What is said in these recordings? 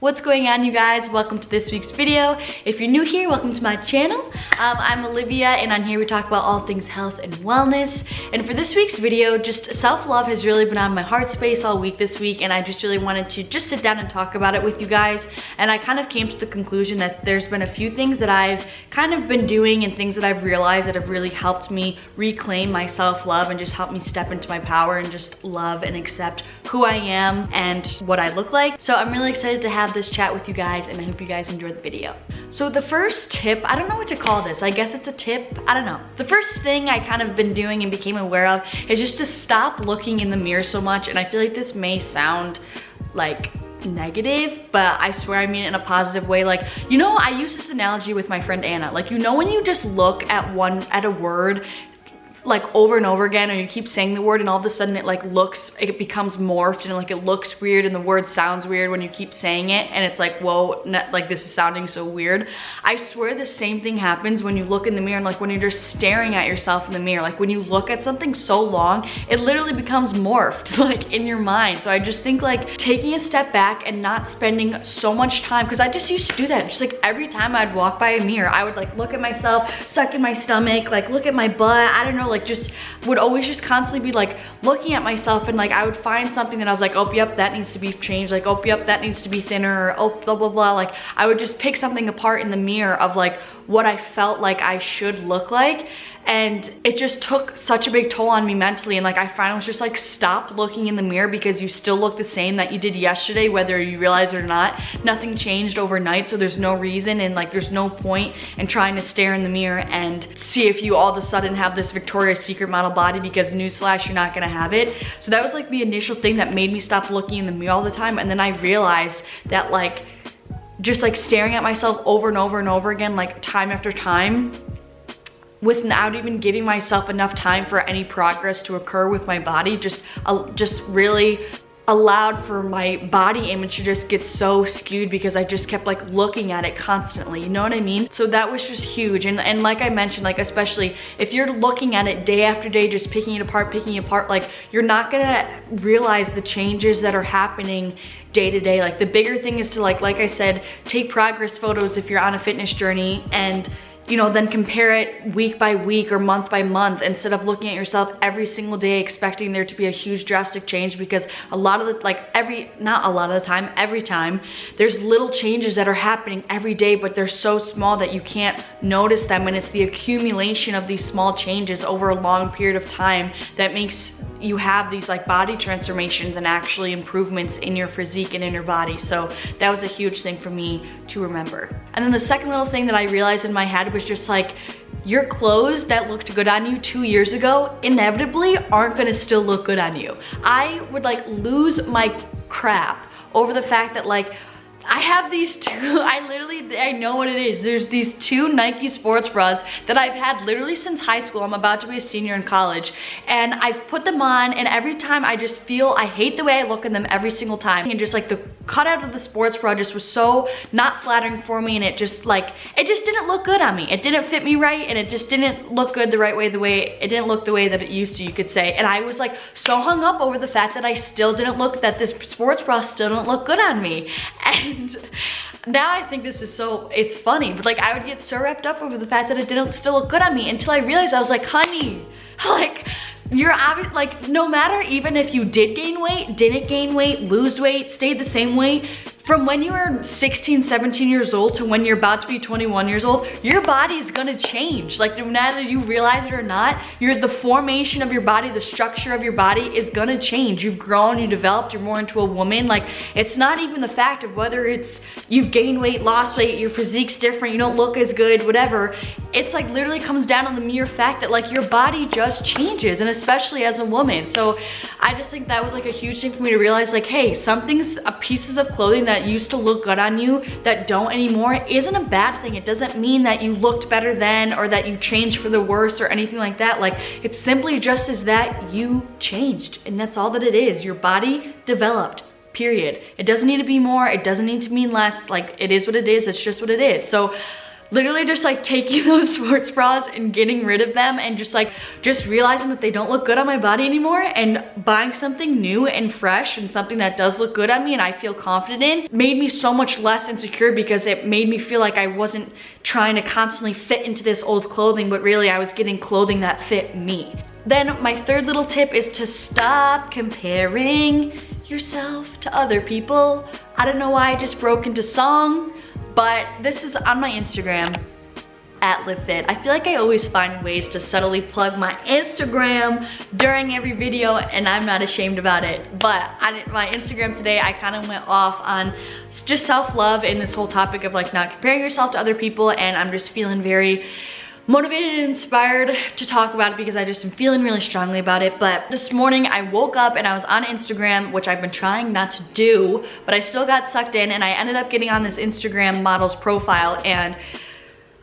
What's going on, you guys? Welcome to this week's video. If you're new here, welcome to my channel. I'm Olivia, and on here we talk about all things health and wellness. And for this week's video, just self-love has really been on my heart space all week this week, and I just really wanted to just sit down and talk about it with you guys. And I kind of came to the conclusion that there's been a few things that I've kind of been doing and things that I've realized that have really helped me reclaim my self-love and just helped me step into my power and just love and accept who I am and what I look like. So I'm really excited to have this chat with you guys, and I hope you guys enjoyed the video. So the first tip, I don't know what to call this. I guess it's a tip, I don't know. The first thing I kind of been doing and became aware of is just to stop looking in the mirror so much. And I feel like this may sound like negative, but I swear I mean it in a positive way. Like, you know, I use this analogy with my friend Anna. Like, you know, when you just look at a word like over and over again, or you keep saying the word and all of a sudden it becomes morphed and like it looks weird and the word sounds weird when you keep saying it, and it's like, whoa, like this is sounding so weird. I swear the same thing happens when you look in the mirror, and like when you're just staring at yourself in the mirror. Like when you look at something so long, it literally becomes morphed like in your mind. So I just think like taking a step back and not spending so much time, because I just used to do that. Just like every time I'd walk by a mirror, I would like look at myself, suck in my stomach, like look at my butt, I don't know, like just would always just constantly be like looking at myself, and like I would find something that I was like, oh yep, that needs to be changed, like oh yep, that needs to be thinner, or, oh blah blah blah. Like I would just pick something apart in the mirror of like what I felt like I should look like, and it just took such a big toll on me mentally. And like I finally was just like, stop looking in the mirror, because you still look the same that you did yesterday, whether you realize it or not. Nothing changed overnight, so there's no reason and like there's no point in trying to stare in the mirror and see if you all of a sudden have this Victoria's Secret model body, because newsflash, you're not gonna have it. So that was like the initial thing that made me stop looking in the mirror all the time. And then I realized that like just like staring at myself over and over and over again, like time after time, without even giving myself enough time for any progress to occur with my body, just really allowed for my body image to just get so skewed, because I just kept like looking at it constantly, you know what I mean? So that was just huge. And like I mentioned, like especially if you're looking at it day after day, just picking it apart, like you're not gonna realize the changes that are happening day to day. Like the bigger thing is to like I said, take progress photos if you're on a fitness journey, and you know, then compare it week by week or month by month, instead of looking at yourself every single day expecting there to be a huge drastic change. Because a lot of the, like every time, there's little changes that are happening every day, but they're so small that you can't notice them. And it's the accumulation of these small changes over a long period of time that makes you have these like body transformations and actually improvements in your physique and in your body. So that was a huge thing for me to remember. And then the second little thing that I realized in my head was just like, your clothes that looked good on you 2 years ago inevitably aren't gonna still look good on you. I would like lose my crap over the fact that like I have these two, I know what it is. There's these two Nike sports bras that I've had literally since high school. I'm about to be a senior in college, and I've put them on, and every time I just feel, I hate the way I look in them every single time. And just like the cutout of the sports bra just was so not flattering for me, and it just didn't look good on me. It didn't fit me right, and it just didn't look good it didn't look the way that it used to, you could say. And I was like so hung up over the fact that that this sports bra still didn't look good on me. And now I think this is it's funny, but like I would get so wrapped up over the fact that it didn't still look good on me, until I realized, I was like, honey, like you're obvious, like no matter, even if you did gain weight, didn't gain weight, lose weight, stayed the same weight, from when you were 16, 17 years old to when you're about to be 21 years old, your body is gonna change. Like no matter you realize it or not, the formation of your body, the structure of your body is gonna change. You've grown, you developed, you're more into a woman. Like it's not even the fact of whether it's you've gained weight, lost weight, your physique's different, you don't look as good, whatever. It's like literally comes down on the mere fact that like your body just changes, and especially as a woman. So I just think that was like a huge thing for me to realize, like, hey, some things, pieces of clothing that used to look good on you that don't anymore isn't a bad thing. It doesn't mean that you looked better then, or that you changed for the worse or anything like that. Like it's simply just as that you changed, and that's all that it is. Your body developed, period. It doesn't need to be more, it doesn't need to mean less. Like it is what it is, it's just what it is. So literally just like taking those sports bras and getting rid of them and just realizing that they don't look good on my body anymore, and buying something new and fresh and something that does look good on me and I feel confident in made me so much less insecure, because it made me feel like I wasn't trying to constantly fit into this old clothing, but really I was getting clothing that fit me. Then my third little tip is to stop comparing yourself to other people. I don't know why I just broke into song, but this was on my Instagram, @livefit. I feel like I always find ways to subtly plug my Instagram during every video, and I'm not ashamed about it. But on my Instagram today, I kind of went off on just self-love and this whole topic of like not comparing yourself to other people, and I'm just feeling very motivated and inspired to talk about it because I just am feeling really strongly about it. But this morning I woke up and I was on Instagram, which I've been trying not to do, but I still got sucked in, and I ended up getting on this Instagram model's profile, and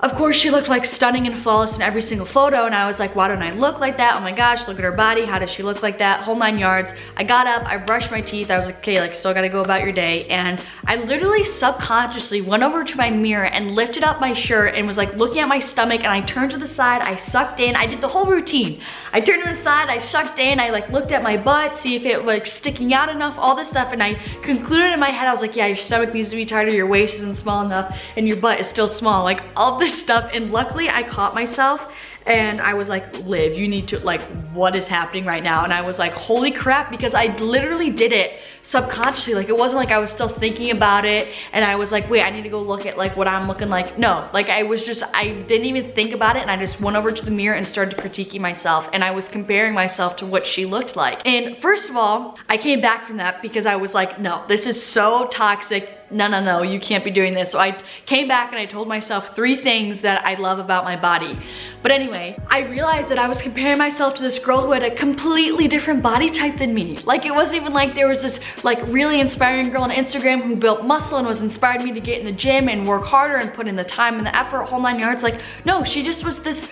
of course she looked like stunning and flawless in every single photo, and I was like, why don't I look like that? Oh my gosh, look at her body, how does she look like that? Whole 9 yards. I got up, I brushed my teeth, I was like, okay, like still gotta go about your day, and I literally subconsciously went over to my mirror and lifted up my shirt and was like looking at my stomach, and I turned to the side, I sucked in, I did the whole routine. I turned to the side, I sucked in, I like looked at my butt, see if it was sticking out enough, all this stuff, and I concluded in my head, I was like, yeah, your stomach needs to be tighter, your waist isn't small enough, and your butt is still small, like all this stuff. And luckily I caught myself and I was like, Liv, you need to, like, what is happening right now? And I was like, holy crap, because I literally did it subconsciously. Like, it wasn't like I was still thinking about it and I was like, wait, I need to go look at like what I'm looking like. No, like I didn't even think about it, and I just went over to the mirror and started critiquing myself, and I was comparing myself to what she looked like. And first of all, I came back from that because I was like, no, this is so toxic. No, you can't be doing this. So I came back and I told myself 3 things that I love about my body. But anyway, I realized that I was comparing myself to this girl who had a completely different body type than me. Like, it wasn't even like there was this like really inspiring girl on Instagram who built muscle and was inspired me to get in the gym and work harder and put in the time and the effort, whole 9 yards. Like, no, she just was this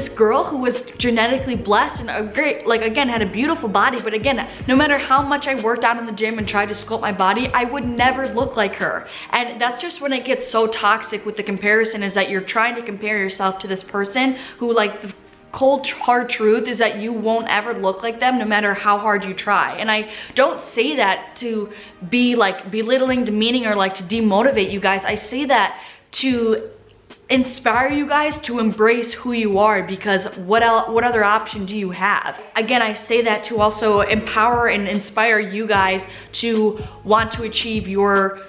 girl who was genetically blessed and a great, like, again, had a beautiful body, but again, no matter how much I worked out in the gym and tried to sculpt my body, I would never look like her. And that's just when it gets so toxic with the comparison, is that you're trying to compare yourself to this person who, like, the cold hard truth is that you won't ever look like them no matter how hard you try. And I don't say that to be like belittling, demeaning, or like to demotivate you guys. I say that to inspire you guys to embrace who you are, because what other option do you have? Again, I say that to also empower and inspire you guys to want to achieve your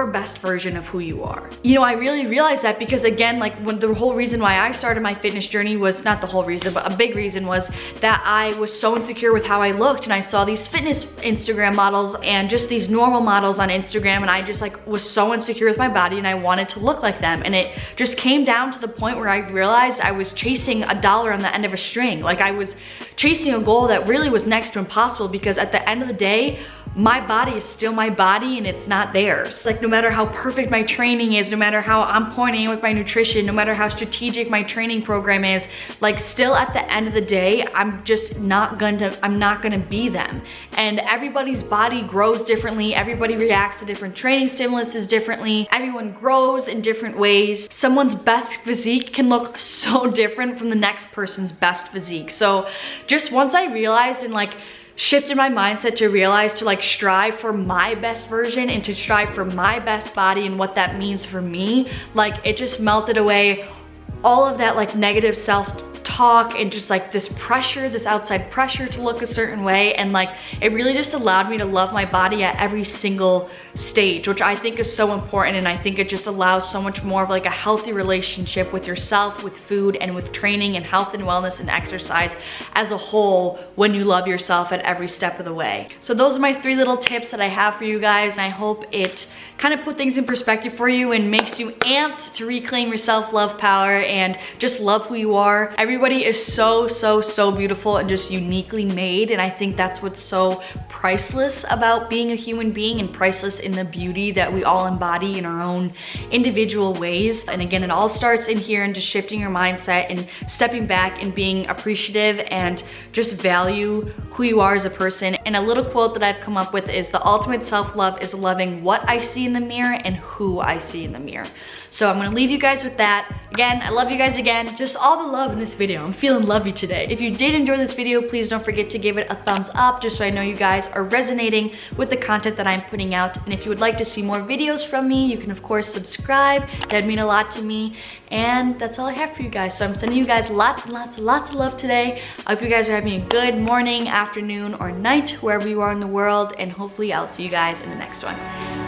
best version of who you are. You know, I really realized that because, again, like, when the whole reason why I started my fitness journey was, not the whole reason, but a big reason was that I was so insecure with how I looked, and I saw these fitness Instagram models and just these normal models on Instagram, and I just like was so insecure with my body and I wanted to look like them. And it just came down to the point where I realized I was chasing a dollar on the end of a string. Like, I was chasing a goal that really was next to impossible, because at the end of the day, my body is still my body and it's not theirs. Like, no matter how perfect my training is, no matter how I'm pointing with my nutrition, no matter how strategic my training program is, like, still at the end of the day, I'm not gonna be them. And everybody's body grows differently. Everybody reacts to different training stimuluses differently. Everyone grows in different ways. Someone's best physique can look so different from the next person's best physique. So just once I realized and like shifted my mindset to realize to like strive for my best version and to strive for my best body and what that means for me, like, it just melted away all of that like negative self-talk and just like this pressure, this outside pressure to look a certain way. And like, it really just allowed me to love my body at every single stage, which I think is so important. And I think it just allows so much more of like a healthy relationship with yourself, with food, and with training and health and wellness and exercise as a whole when you love yourself at every step of the way. So those are my 3 little tips that I have for you guys, and I hope it kind of put things in perspective for you and makes you amped to reclaim your self-love power and just love who you are. Everybody is so beautiful and just uniquely made, and I think that's what's so priceless about being a human being, and priceless in the beauty that we all embody in our own individual ways. And again, it all starts in here, and just shifting your mindset and stepping back and being appreciative and just value who you are as a person. And a little quote that I've come up with is, the ultimate self-love is loving what I see in the mirror and who I see in the mirror. So I'm gonna leave you guys with that. Again, I love you guys again. Just all the love in this video. I'm feeling lovey today. If you did enjoy this video, please don't forget to give it a thumbs up just so I know you guys are resonating with the content that I'm putting out. And if you would like to see more videos from me, you can of course subscribe. That'd mean a lot to me. And that's all I have for you guys. So I'm sending you guys lots and lots and lots of love today. I hope you guys are having a good morning, afternoon, or night, wherever you are in the world. And hopefully I'll see you guys in the next one.